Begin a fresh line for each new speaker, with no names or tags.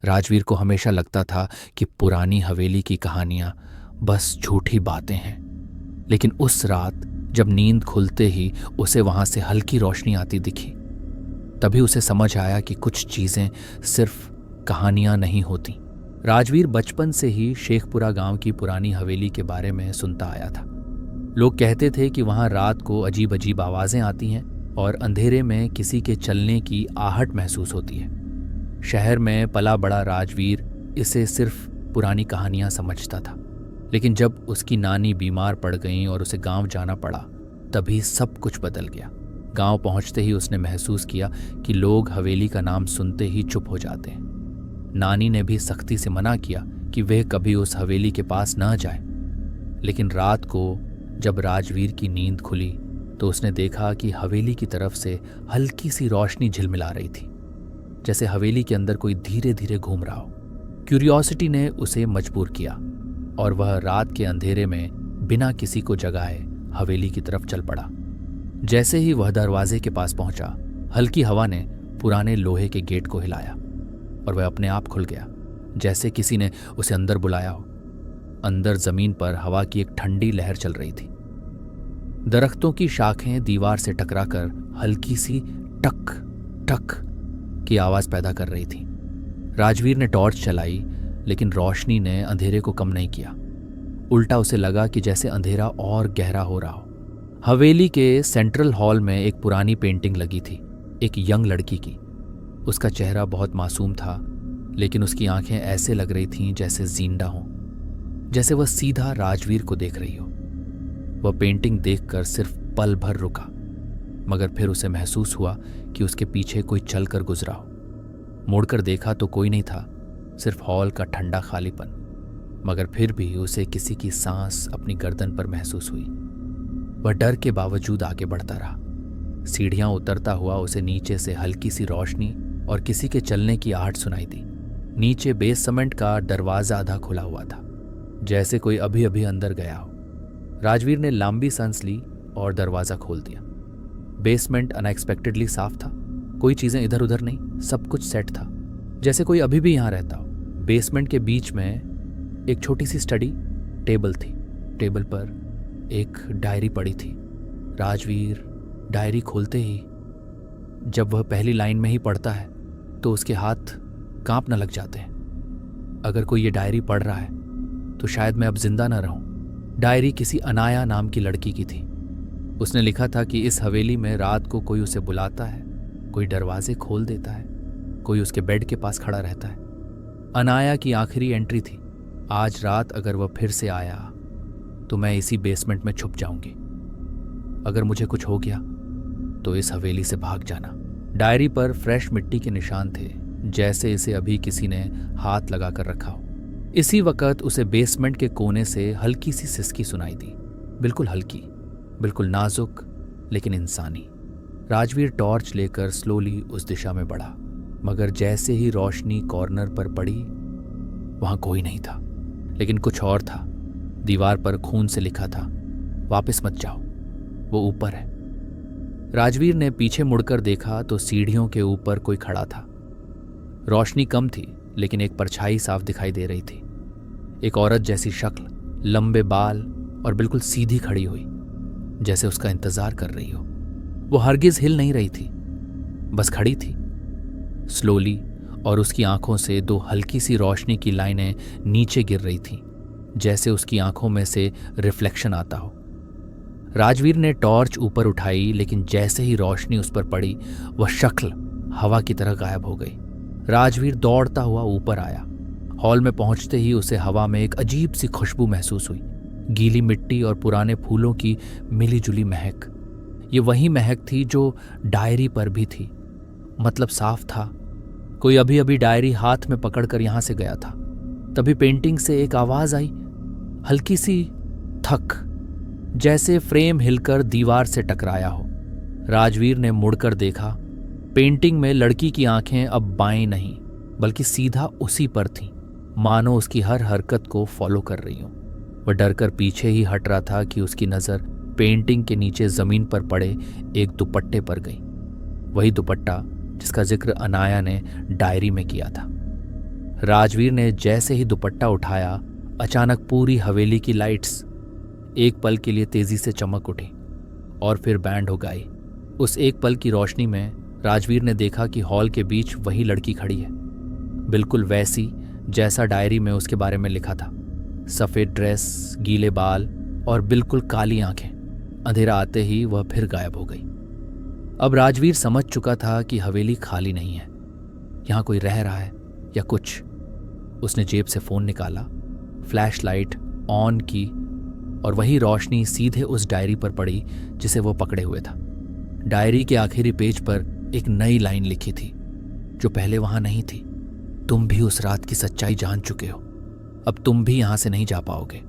राजवीर को हमेशा लगता था कि पुरानी हवेली की कहानियां बस झूठी बातें हैं, लेकिन उस रात जब नींद खुलते ही उसे वहां से हल्की रोशनी आती दिखी, तभी उसे समझ आया कि कुछ चीजें सिर्फ कहानियां नहीं होती। राजवीर बचपन से ही शेखपुरा गांव की पुरानी हवेली के बारे में सुनता आया था। लोग कहते थे कि वहां रात को अजीब अजीब आवाजें आती हैं और अंधेरे में किसी के चलने की आहट महसूस होती है। शहर में पला बड़ा राजवीर इसे सिर्फ पुरानी कहानियां समझता था, लेकिन जब उसकी नानी बीमार पड़ गईं और उसे गांव जाना पड़ा, तभी सब कुछ बदल गया। गांव पहुंचते ही उसने महसूस किया कि लोग हवेली का नाम सुनते ही चुप हो जाते हैं। नानी ने भी सख्ती से मना किया कि वह कभी उस हवेली के पास ना जाए, लेकिन रात को जब राजवीर की नींद खुली तो उसने देखा कि हवेली की तरफ से हल्की सी रोशनी झिलमिला रही थी, जैसे हवेली के अंदर कोई धीरे धीरे घूम रहा हो। क्यूरियोसिटी ने उसे मजबूर किया और वह रात के अंधेरे में बिना किसी को जगाए हवेली की तरफ चल पड़ा। जैसे ही वह दरवाजे के पास पहुंचा, हल्की हवा ने पुराने लोहे के गेट को हिलाया और वह अपने आप खुल गया, जैसे किसी ने उसे अंदर बुलाया हो। अंदर जमीन पर हवा की एक ठंडी लहर चल रही थी। दरख्तों की शाखें दीवार से टकराकर हल्की सी टक टक की आवाज पैदा कर रही थी। राजवीर ने टॉर्च चलाई, लेकिन रोशनी ने अंधेरे को कम नहीं किया। उल्टा उसे लगा कि जैसे अंधेरा और गहरा हो रहा हो। हवेली के सेंट्रल हॉल में एक पुरानी पेंटिंग लगी थी, एक यंग लड़की की। उसका चेहरा बहुत मासूम था, लेकिन उसकी आंखें ऐसे लग रही थीं जैसे जिंदा हों, जैसे वह सीधा राजवीर को देख रही हो। वह पेंटिंग देखकर सिर्फ पल भर रुका, मगर फिर उसे महसूस हुआ कि उसके पीछे कोई चलकर गुजरा हो। मुड़कर देखा तो कोई नहीं था, सिर्फ हॉल का ठंडा खालीपन। मगर फिर भी उसे किसी की सांस अपनी गर्दन पर महसूस हुई। वह डर के बावजूद आगे बढ़ता रहा। सीढ़ियां उतरता हुआ उसे नीचे से हल्की सी रोशनी और किसी के चलने की आहट सुनाई दी। नीचे बेसमेंट का दरवाजा आधा खुला हुआ था, जैसे कोई अभी अभी अंदर गया हो। राजवीर ने लंबी सांस ली और दरवाजा खोल दिया। बेसमेंट अनएक्सपेक्टेडली साफ था, कोई चीजें इधर उधर नहीं, सब कुछ सेट था, जैसे कोई अभी भी यहां रहता हो। बेसमेंट के बीच में एक छोटी सी स्टडी टेबल थी। टेबल पर एक डायरी पड़ी थी। राजवीर डायरी खोलते ही जब वह पहली लाइन में ही पढ़ता है तो उसके हाथ कांपने लग जाते हैं। अगर कोई ये डायरी पढ़ रहा है तो शायद मैं अब जिंदा न रहूं। डायरी किसी अनाया नाम की लड़की की थी। उसने लिखा था कि इस हवेली में रात को कोई उसे बुलाता है, कोई दरवाजे खोल देता है, कोई उसके बेड के पास खड़ा रहता है। अनाया की आखिरी एंट्री थी, आज रात अगर वह फिर से आया तो मैं इसी बेसमेंट में छुप जाऊंगी। अगर मुझे कुछ हो गया तो इस हवेली से भाग जाना। डायरी पर फ्रेश मिट्टी के निशान थे, जैसे इसे अभी किसी ने हाथ लगाकर रखा हो। इसी वक्त उसे बेसमेंट के कोने से हल्की सी सिसकी सुनाई दी, बिल्कुल हल्की, बिल्कुल नाजुक, लेकिन इंसानी। राजवीर टॉर्च लेकर स्लोली उस दिशा में बढ़ा, मगर जैसे ही रोशनी कॉर्नर पर पड़ी, वहां कोई नहीं था, लेकिन कुछ और था। दीवार पर खून से लिखा था, वापस मत जाओ, वो ऊपर है। राजवीर ने पीछे मुड़कर देखा तो सीढ़ियों के ऊपर कोई खड़ा था। रोशनी कम थी, लेकिन एक परछाई साफ दिखाई दे रही थी। एक औरत जैसी शक्ल, लंबे बाल और बिल्कुल सीधी खड़ी हुई, जैसे उसका इंतजार कर रही हो। वो हरगिज हिल नहीं रही थी, बस खड़ी थी स्लोली, और उसकी आंखों से दो हल्की सी रोशनी की लाइनें नीचे गिर रही थीं, जैसे उसकी आंखों में से रिफ्लेक्शन आता हो। राजवीर ने टॉर्च ऊपर उठाई, लेकिन जैसे ही रोशनी उस पर पड़ी, वह शक्ल हवा की तरह गायब हो गई। राजवीर दौड़ता हुआ ऊपर आया। हॉल में पहुंचते ही उसे हवा में एक अजीब सी खुशबू महसूस हुई, गीली मिट्टी और पुराने फूलों की मिलीजुली महक। ये वही महक थी जो डायरी पर भी थी, मतलब साफ था कोई अभी अभी डायरी हाथ में पकड़कर यहां से गया था। तभी पेंटिंग से एक आवाज आई, हल्की सी थक, जैसे फ्रेम हिलकर दीवार से टकराया हो। राजवीर ने मुड़कर देखा। पेंटिंग में लड़की की आंखें अब बाएं नहीं, बल्कि सीधा उसी पर थीं, मानो उसकी हर हरकत को फॉलो कर रही हो। वह डरकर पीछे ही हट रहा था कि उसकी नज़र पेंटिंग के नीचे जमीन पर पड़े एक दुपट्टे पर गई, वही दुपट्टा जिसका जिक्र अनाया ने डायरी में किया था। राजवीर ने जैसे ही दुपट्टा उठाया, अचानक पूरी हवेली की लाइट्स एक पल के लिए तेजी से चमक उठी और फिर बैंड हो गई। उस एक पल की रोशनी में राजवीर ने देखा कि हॉल के बीच वही लड़की खड़ी है, बिल्कुल वैसी जैसा डायरी में उसके बारे में लिखा था। सफ़ेद ड्रेस, गीले बाल और बिल्कुल काली आंखें। अंधेरा आते ही वह फिर गायब हो गई। अब राजवीर समझ चुका था कि हवेली खाली नहीं है, यहाँ कोई रह रहा है या कुछ। उसने जेब से फ़ोन निकाला, फ्लैशलाइट ऑन की और वही रोशनी सीधे उस डायरी पर पड़ी जिसे वो पकड़े हुए था। डायरी के आखिरी पेज पर एक नई लाइन लिखी थी जो पहले वहां नहीं थी। तुम भी उस रात की सच्चाई जान चुके हो, अब तुम भी यहां से नहीं जा पाओगे।